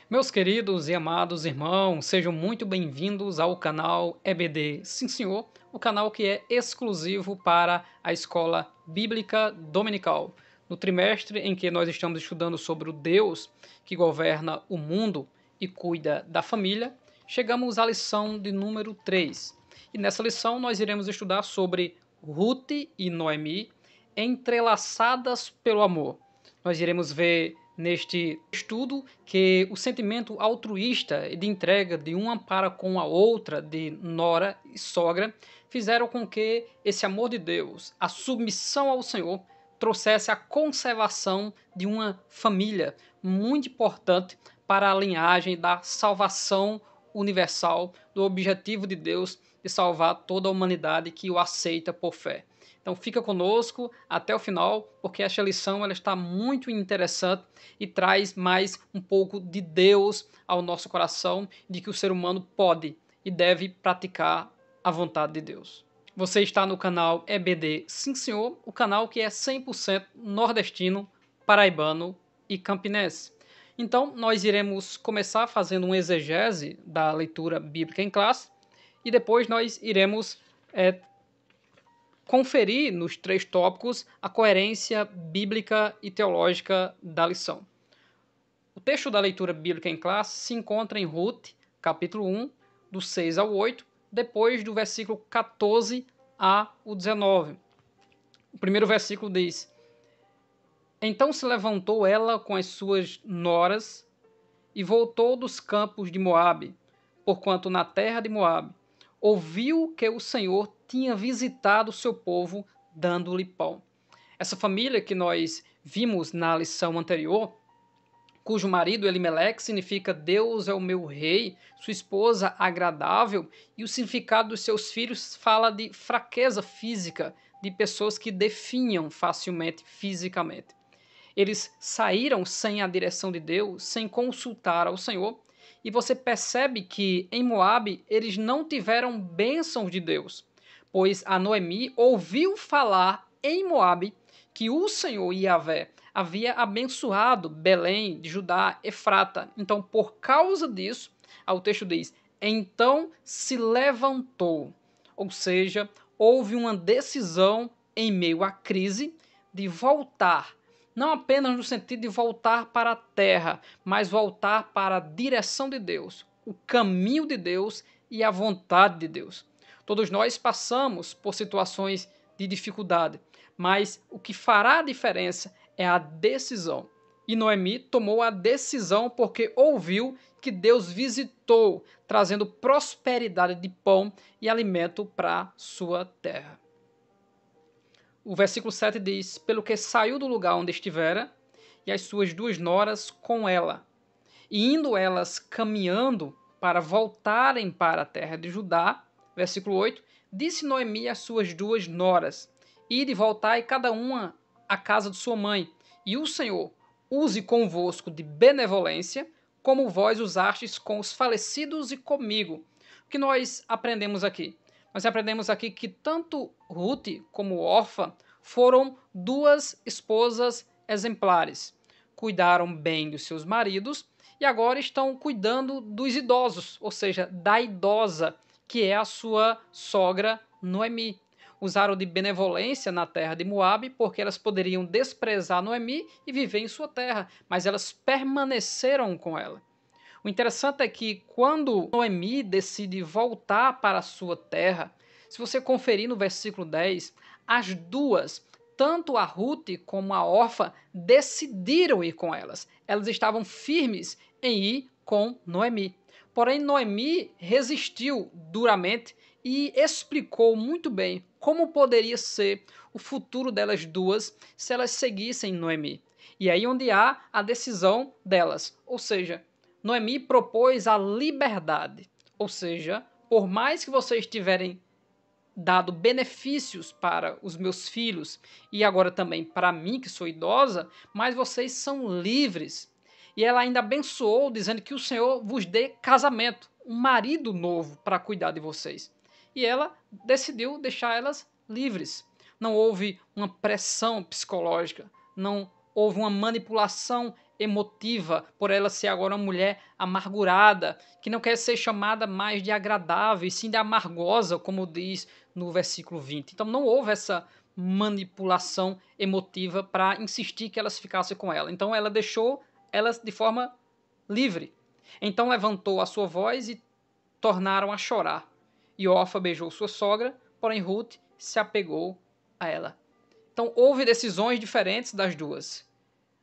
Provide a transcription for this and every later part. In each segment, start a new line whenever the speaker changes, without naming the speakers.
Meus queridos e amados irmãos, sejam muito bem-vindos ao canal EBD Sim Senhor, o canal que é exclusivo para a Escola Bíblica Dominical. No trimestre em que nós estamos estudando sobre o Deus que governa o mundo e cuida da família, chegamos à lição de número 3. E nessa lição nós iremos estudar sobre Ruth e Noemi entrelaçadas pelo amor. Nós iremos ver neste estudo que o sentimento altruísta de entrega de uma para com a outra, de nora e sogra, fizeram com que esse amor de Deus, a submissão ao Senhor, trouxesse a conservação de uma família muito importante para a linhagem da salvação universal, do objetivo de Deus de salvar toda a humanidade que o aceita por fé. Então fica conosco até o final, porque esta lição ela está muito interessante e traz mais um pouco de Deus ao nosso coração, de que o ser humano pode e deve praticar a vontade de Deus. Você está no canal EBD Sim Senhor, o canal que é 100% nordestino, paraibano e campinense. Então, nós iremos começar fazendo um exegese da leitura bíblica em classe e depois nós iremos conferir nos 3 tópicos a coerência bíblica e teológica da lição. O texto da leitura bíblica em classe se encontra em Ruth, capítulo 1, do 6 ao 8, depois do versículo 14 a 19. O primeiro versículo diz: Então se levantou ela com as suas noras e voltou dos campos de Moabe, porquanto na terra de Moabe ouviu que o Senhor tinha visitado o seu povo, dando-lhe pão. Essa família que nós vimos na lição anterior, cujo marido Elimeleque significa Deus é o meu rei, sua esposa agradável, e o significado dos seus filhos fala de fraqueza física, de pessoas que definham facilmente fisicamente. Eles saíram sem a direção de Deus, sem consultar ao Senhor, e você percebe que em Moabe eles não tiveram bênçãos de Deus, pois a Noemi ouviu falar em Moabe que o Senhor Yahvé havia abençoado Belém de Judá, Efrata. Então, por causa disso, o texto diz, então se levantou. Ou seja, houve uma decisão em meio à crise de voltar, não apenas no sentido de voltar para a terra, mas voltar para a direção de Deus, o caminho de Deus e a vontade de Deus. Todos nós passamos por situações de dificuldade, mas o que fará a diferença é a decisão. E Noemi tomou a decisão porque ouviu que Deus visitou, trazendo prosperidade de pão e alimento para sua terra. O versículo 7 diz, pelo que saiu do lugar onde estivera, e as suas 2 noras com ela. E indo elas caminhando para voltarem para a terra de Judá, versículo 8, disse Noemi às suas 2 noras, ide e voltai cada uma à casa de sua mãe, e o Senhor use convosco de benevolência, como vós usastes com os falecidos e comigo. O que nós aprendemos aqui? Nós aprendemos aqui que tanto Ruth como Orfa foram 2 esposas exemplares. Cuidaram bem dos seus maridos e agora estão cuidando dos idosos, ou seja, da idosa, que é a sua sogra Noemi. Usaram de benevolência na terra de Moabe, porque elas poderiam desprezar Noemi e viver em sua terra, mas elas permaneceram com ela. O interessante é que quando Noemi decide voltar para a sua terra, se você conferir no versículo 10, as 2, tanto a Ruth como a Orfa, decidiram ir com elas. Elas estavam firmes em ir com Noemi. Porém, Noemi resistiu duramente e explicou muito bem como poderia ser o futuro delas 2 se elas seguissem Noemi. E aí onde há a decisão delas, ou seja, Noemi propôs a liberdade, ou seja, por mais que vocês tiverem dado benefícios para os meus filhos e agora também para mim, que sou idosa, mas vocês são livres. E ela ainda abençoou, dizendo que o Senhor vos dê casamento, um marido novo para cuidar de vocês. E ela decidiu deixar elas livres. Não houve uma pressão psicológica, não houve uma manipulação emotiva, por ela ser agora uma mulher amargurada, que não quer ser chamada mais de agradável, e sim de amargosa, como diz no versículo 20. Então não houve essa manipulação emotiva para insistir que elas ficassem com ela. Então ela deixou elas de forma livre. Então levantou a sua voz e tornaram a chorar. E Orfa beijou sua sogra, porém Ruth se apegou a ela. Então houve decisões diferentes das duas.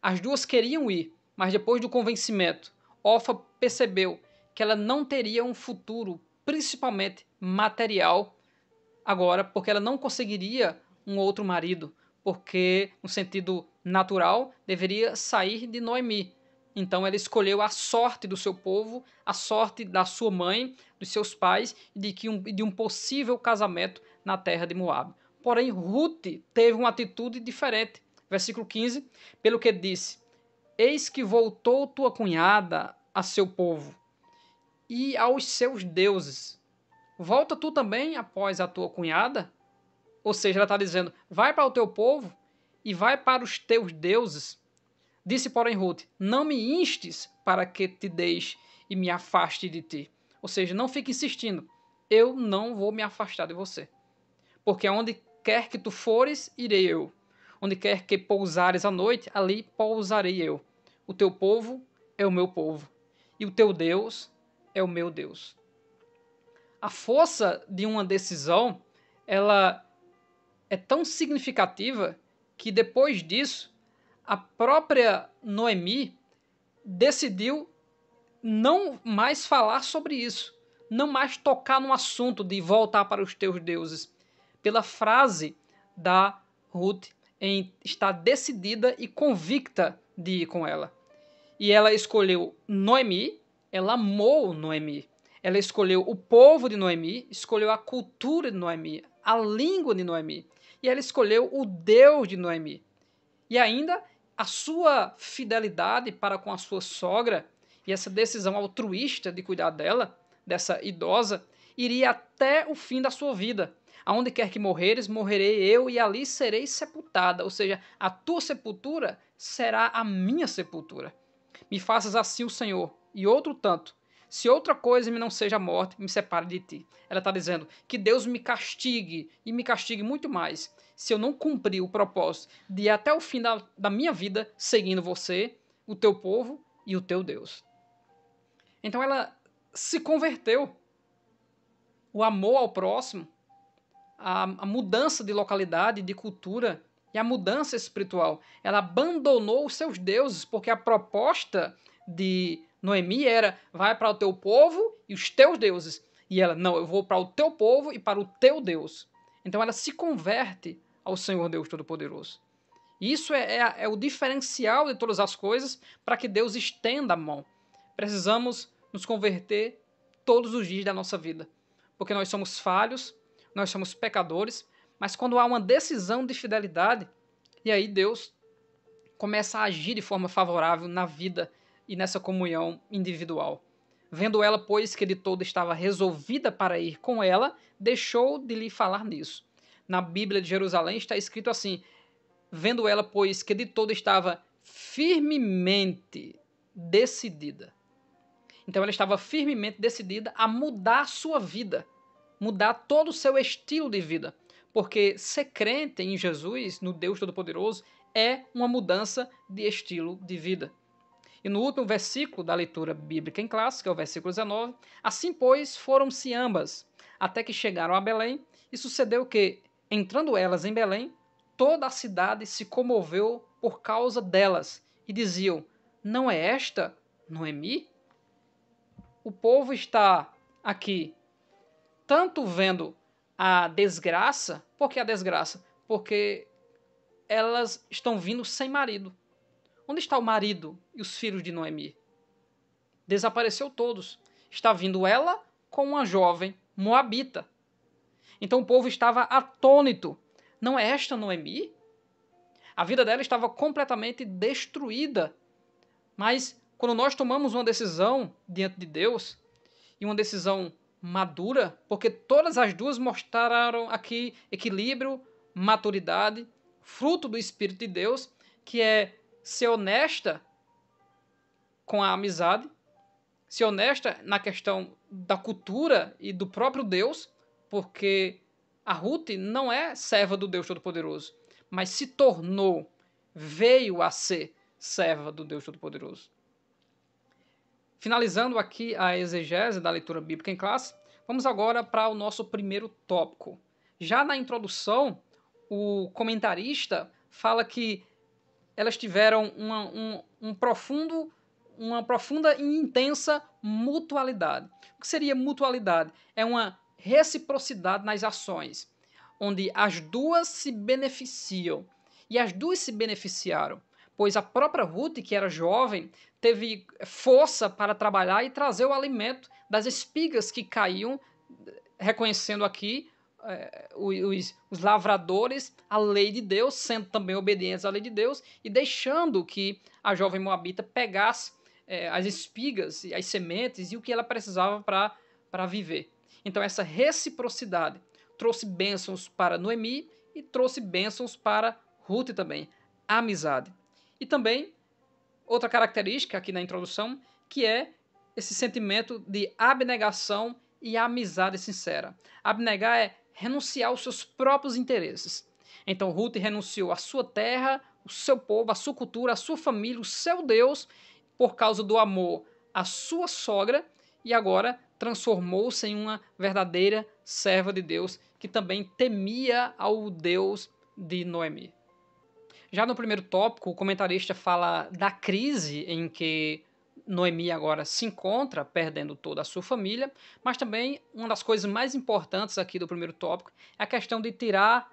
As duas queriam ir, mas depois do convencimento, Orfa percebeu que ela não teria um futuro, principalmente material, agora, porque ela não conseguiria um outro marido, porque, no sentido natural, deveria sair de Noemi. Então ela escolheu a sorte do seu povo, a sorte da sua mãe, dos seus pais e de um possível casamento na terra de Moabe. Porém, Ruth teve uma atitude diferente. Versículo 15, pelo que disse: Eis que voltou tua cunhada a seu povo e aos seus deuses. Volta tu também após a tua cunhada? Ou seja, ela está dizendo, vai para o teu povo e vai para os teus deuses. Disse, porém, Ruth, não me instes para que te deixe e me afaste de ti. Ou seja, não fique insistindo, eu não vou me afastar de você. Porque aonde quer que tu fores, irei eu. Onde quer que pousares à noite, ali pousarei eu. O teu povo é o meu povo, e o teu Deus é o meu Deus. A força de uma decisão, ela é tão significativa que depois disso, a própria Noemi decidiu não mais falar sobre isso, não mais tocar no assunto de voltar para os teus deuses, pela frase da Ruth em estar decidida e convicta de ir com ela. E ela escolheu Noemi, ela amou Noemi. Ela escolheu o povo de Noemi, escolheu a cultura de Noemi, a língua de Noemi. E ela escolheu o Deus de Noemi. E ainda a sua fidelidade para com a sua sogra e essa decisão altruísta de cuidar dela, dessa idosa, iria até o fim da sua vida. Aonde quer que morreres, morrerei eu e ali serei sepultada. Ou seja, a tua sepultura será a minha sepultura. Me faças assim o Senhor, e outro tanto. Se outra coisa me não seja a morte, me separe de ti. Ela está dizendo que Deus me castigue, e me castigue muito mais, se eu não cumprir o propósito de ir até o fim da minha vida seguindo você, o teu povo e o teu Deus. Então ela se converteu. O amor ao próximo, a mudança de localidade, de cultura e a mudança espiritual. Ela abandonou os seus deuses, porque a proposta de Noemi era: vai para o teu povo e os teus deuses. E ela: não, eu vou para o teu povo e para o teu Deus. Então ela se converte ao Senhor Deus Todo-Poderoso. Isso é o diferencial de todas as coisas para que Deus estenda a mão. Precisamos nos converter todos os dias da nossa vida, porque nós somos falhos, nós somos pecadores, mas quando há uma decisão de fidelidade, e aí Deus começa a agir de forma favorável na vida e nessa comunhão individual. Vendo ela, pois, que de todo estava resolvida para ir com ela, deixou de lhe falar nisso. Na Bíblia de Jerusalém está escrito assim: vendo ela, pois, que de todo estava firmemente decidida. Então ela estava firmemente decidida a mudar a sua vida, mudar todo o seu estilo de vida. Porque ser crente em Jesus, no Deus Todo-Poderoso, é uma mudança de estilo de vida. E no último versículo da leitura bíblica em classe, que é o versículo 19, assim, pois, foram-se ambas, até que chegaram a Belém, e sucedeu que, entrando elas em Belém, toda a cidade se comoveu por causa delas, e diziam: não é esta Noemi? O povo está aqui tanto vendo a desgraça. Por que a desgraça? Porque elas estão vindo sem marido. Onde está o marido e os filhos de Noemi? Desapareceu todos. Está vindo ela com uma jovem moabita. Então o povo estava atônito. Não é esta Noemi? A vida dela estava completamente destruída. Mas quando nós tomamos uma decisão diante de Deus, e uma decisão madura, porque todas as duas mostraram aqui equilíbrio, maturidade, fruto do Espírito de Deus, que é ser honesta com a amizade, ser honesta na questão da cultura e do próprio Deus, porque a Ruth não é serva do Deus Todo-Poderoso, mas se tornou, veio a ser serva do Deus Todo-Poderoso. Finalizando aqui a exegese da leitura bíblica em classe, vamos agora para o nosso primeiro tópico. Já na introdução, o comentarista fala que elas tiveram uma profunda e intensa mutualidade. O que seria mutualidade? É uma reciprocidade nas ações, onde as duas se beneficiam. E as duas se beneficiaram, pois a própria Ruth, que era jovem, teve força para trabalhar e trazer o alimento das espigas que caíam, reconhecendo aqui os lavradores, a lei de Deus, sendo também obedientes à lei de Deus, e deixando que a jovem moabita pegasse as espigas, as sementes e o que ela precisava para viver. Então essa reciprocidade trouxe bênçãos para Noemi e trouxe bênçãos para Ruth também, a amizade. E também outra característica aqui na introdução, que é esse sentimento de abnegação e amizade sincera. Abnegar é renunciar aos seus próprios interesses. Então Ruth renunciou à sua terra, o seu povo, a sua cultura, a sua família, o seu Deus, por causa do amor à sua sogra, e agora transformou-se em uma verdadeira serva de Deus, que também temia ao Deus de Noemi. Já no primeiro tópico, o comentarista fala da crise em que Noemi agora se encontra, perdendo toda a sua família, mas também uma das coisas mais importantes aqui do primeiro tópico é a questão de tirar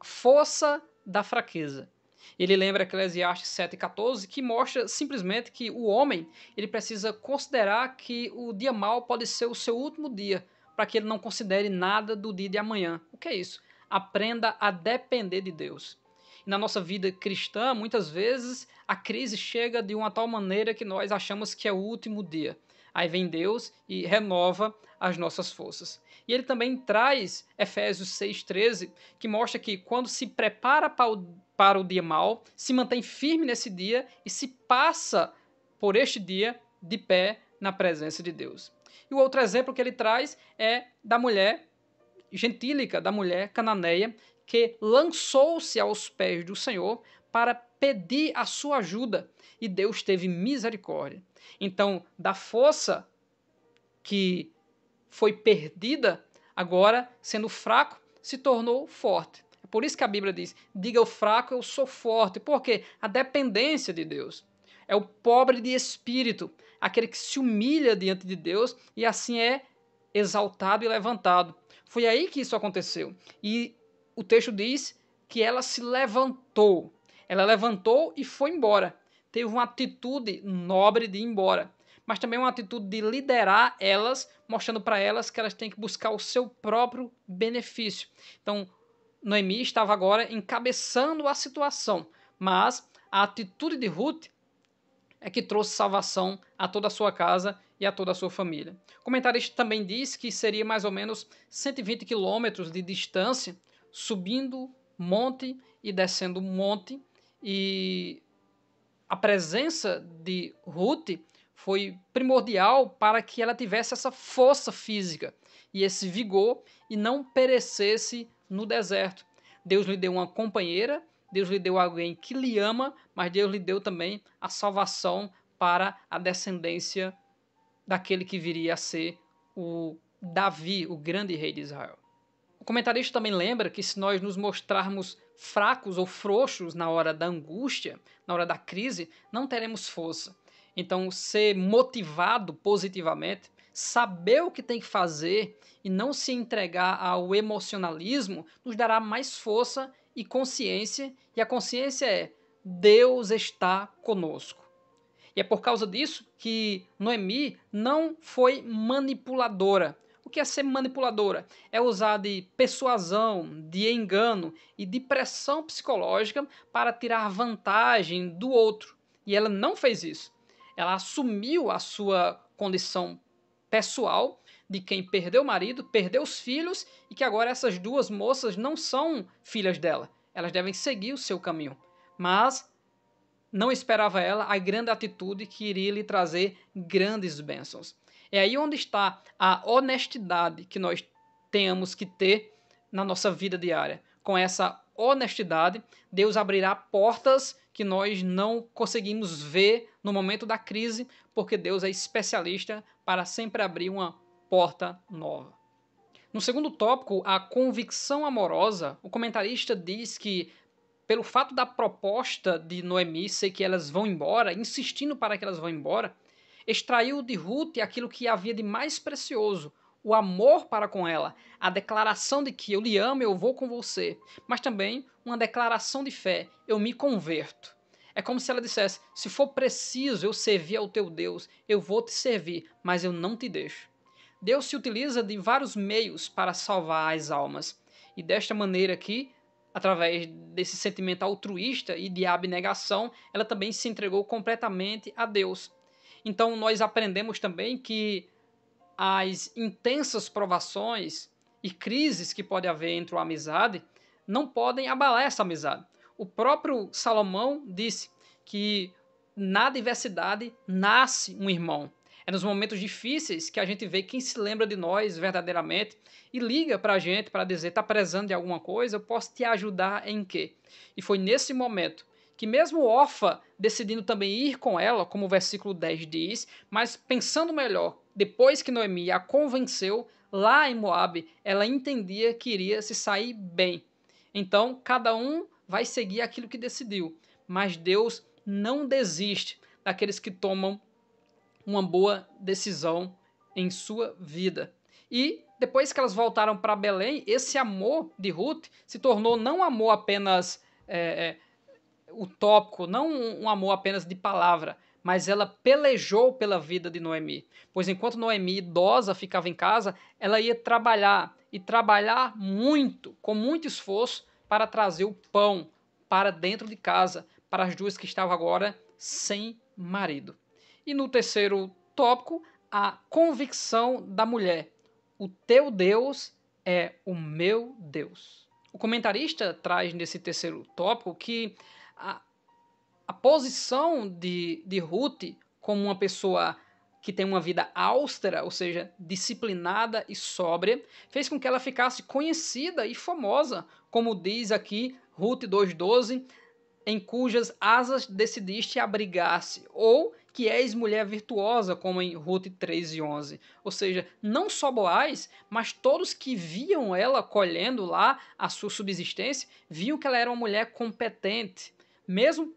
força da fraqueza. Ele lembra Eclesiastes 7,14, que mostra simplesmente que o homem ele precisa considerar que o dia mau pode ser o seu último dia, para que ele não considere nada do dia de amanhã. O que é isso? Aprenda a depender de Deus. Na nossa vida cristã, muitas vezes a crise chega de uma tal maneira que nós achamos que é o último dia. Aí vem Deus e renova as nossas forças. E ele também traz Efésios 6,13, que mostra que quando se prepara para o dia mau, se mantém firme nesse dia e se passa por este dia de pé na presença de Deus. E o outro exemplo que ele traz é da mulher gentílica, da mulher cananeia, que lançou-se aos pés do Senhor para pedir a sua ajuda, e Deus teve misericórdia. Então, da força que foi perdida, agora, sendo fraco, se tornou forte. É por isso que a Bíblia diz, diga ao fraco, eu sou forte. Por quê? A dependência de Deus. É o pobre de espírito, aquele que se humilha diante de Deus e assim é exaltado e levantado. Foi aí que isso aconteceu. E o texto diz que ela se levantou. Ela levantou e foi embora. Teve uma atitude nobre de ir embora, mas também uma atitude de liderar elas, mostrando para elas que elas têm que buscar o seu próprio benefício. Então, Noemi estava agora encabeçando a situação, mas a atitude de Ruth é que trouxe salvação a toda a sua casa e a toda a sua família. O comentarista também diz que seria mais ou menos 120 quilômetros de distância, subindo monte e descendo monte, e a presença de Ruth foi primordial para que ela tivesse essa força física e esse vigor e não perecesse no deserto. Deus lhe deu uma companheira, Deus lhe deu alguém que lhe ama, mas Deus lhe deu também a salvação para a descendência daquele que viria a ser o Davi, o grande rei de Israel. O comentarista também lembra que se nós nos mostrarmos fracos ou frouxos na hora da angústia, na hora da crise, não teremos força. Então, ser motivado positivamente, saber o que tem que fazer e não se entregar ao emocionalismo, nos dará mais força e consciência, e a consciência é Deus está conosco. E é por causa disso que Noemi não foi manipuladora. O que é ser manipuladora? É usar de persuasão, de engano e de pressão psicológica para tirar vantagem do outro. E ela não fez isso. Ela assumiu a sua condição pessoal de quem perdeu o marido, perdeu os filhos e que agora essas duas moças não são filhas dela. Elas devem seguir o seu caminho. Mas não esperava ela a grande atitude que iria lhe trazer grandes bênçãos. É aí onde está a honestidade que nós tenhamos que ter na nossa vida diária. Com essa honestidade, Deus abrirá portas que nós não conseguimos ver no momento da crise, porque Deus é especialista para sempre abrir uma porta nova. No segundo tópico, a convicção amorosa, o comentarista diz que, pelo fato da proposta de Noemi ser que elas vão embora, insistindo para que elas vão embora, extraiu de Ruth aquilo que havia de mais precioso, o amor para com ela, a declaração de que eu lhe amo, eu vou com você, mas também uma declaração de fé, eu me converto. É como se ela dissesse, se for preciso eu servir ao teu Deus, eu vou te servir, mas eu não te deixo. Deus se utiliza de vários meios para salvar as almas, e desta maneira aqui, através desse sentimento altruísta e de abnegação, ela também se entregou completamente a Deus. Então nós aprendemos também que as intensas provações e crises que pode haver entre uma amizade não podem abalar essa amizade. O próprio Salomão disse que na adversidade nasce um irmão. É nos momentos difíceis que a gente vê quem se lembra de nós verdadeiramente e liga para a gente para dizer, está precisando de alguma coisa, eu posso te ajudar em quê? E foi nesse momento que mesmo Orfa decidindo também ir com ela, como o versículo 10 diz, mas pensando melhor, depois que Noemi a convenceu, lá em Moabe, ela entendia que iria se sair bem. Então, cada um vai seguir aquilo que decidiu, mas Deus não desiste daqueles que tomam uma boa decisão em sua vida. E depois que elas voltaram para Belém, esse amor de Ruth se tornou não um amor apenas utópico, não um amor apenas de palavra, mas ela pelejou pela vida de Noemi. Pois enquanto Noemi, idosa, ficava em casa, ela ia trabalhar, e trabalhar muito, com muito esforço, para trazer o pão para dentro de casa, para as duas que estavam agora sem marido. E no terceiro tópico, a convicção da mulher. O teu Deus é o meu Deus. O comentarista traz nesse terceiro tópico que a posição de Ruth como uma pessoa que tem uma vida austera, ou seja, disciplinada e sóbria, fez com que ela ficasse conhecida e famosa, como diz aqui Ruth 2,12, em cujas asas decidiste abrigar-se, ou que és mulher virtuosa, como em Ruth 3,11. Ou seja, não só Boaz, mas todos que viam ela colhendo lá a sua subsistência, viam que ela era uma mulher competente, mesmo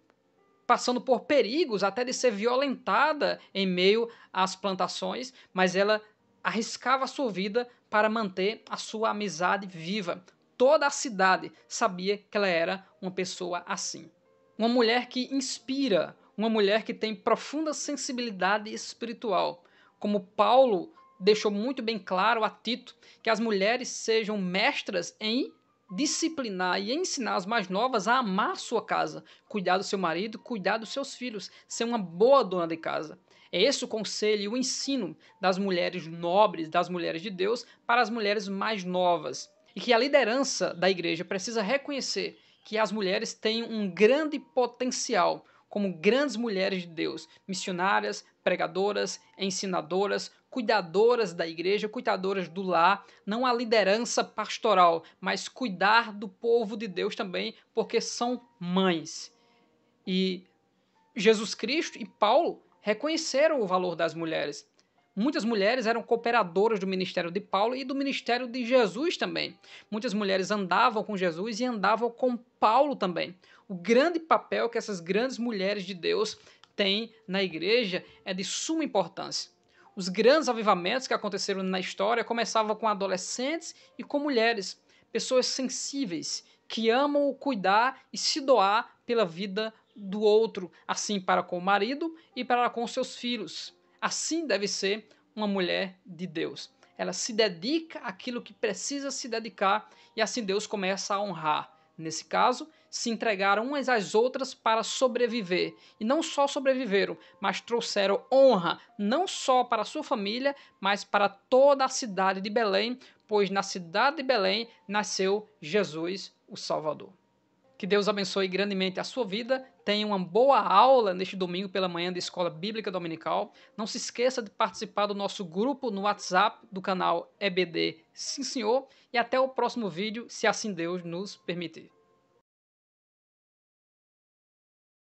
passando por perigos, até de ser violentada em meio às plantações, mas ela arriscava a sua vida para manter a sua amizade viva. Toda a cidade sabia que ela era uma pessoa assim. Uma mulher que inspira, uma mulher que tem profunda sensibilidade espiritual. Como Paulo deixou muito bem claro a Tito, que as mulheres sejam mestras em disciplinar e ensinar as mais novas a amar sua casa, cuidar do seu marido, cuidar dos seus filhos, ser uma boa dona de casa. É esse o conselho e o ensino das mulheres nobres, das mulheres de Deus, para as mulheres mais novas. E que a liderança da igreja precisa reconhecer que as mulheres têm um grande potencial como grandes mulheres de Deus, missionárias, pregadoras, ensinadoras, cuidadoras da igreja, cuidadoras do lar, não a liderança pastoral, mas cuidar do povo de Deus também, porque são mães. E Jesus Cristo e Paulo reconheceram o valor das mulheres. Muitas mulheres eram cooperadoras do ministério de Paulo e do ministério de Jesus também. Muitas mulheres andavam com Jesus e andavam com Paulo também. O grande papel que essas grandes mulheres de Deus têm na igreja é de suma importância. Os grandes avivamentos que aconteceram na história começavam com adolescentes e com mulheres, pessoas sensíveis, que amam cuidar e se doar pela vida do outro, assim para com o marido e para com seus filhos. Assim deve ser uma mulher de Deus. Ela se dedica àquilo que precisa se dedicar e assim Deus começa a honrar. Nesse caso, se entregaram umas às outras para sobreviver. E não só sobreviveram, mas trouxeram honra não só para a sua família, mas para toda a cidade de Belém, pois na cidade de Belém nasceu Jesus, o Salvador. Que Deus abençoe grandemente a sua vida. Tenha uma boa aula neste domingo pela manhã de Escola Bíblica Dominical. Não se esqueça de participar do nosso grupo no WhatsApp do canal EBD Sim Senhor. E até o próximo vídeo, se assim Deus nos permitir.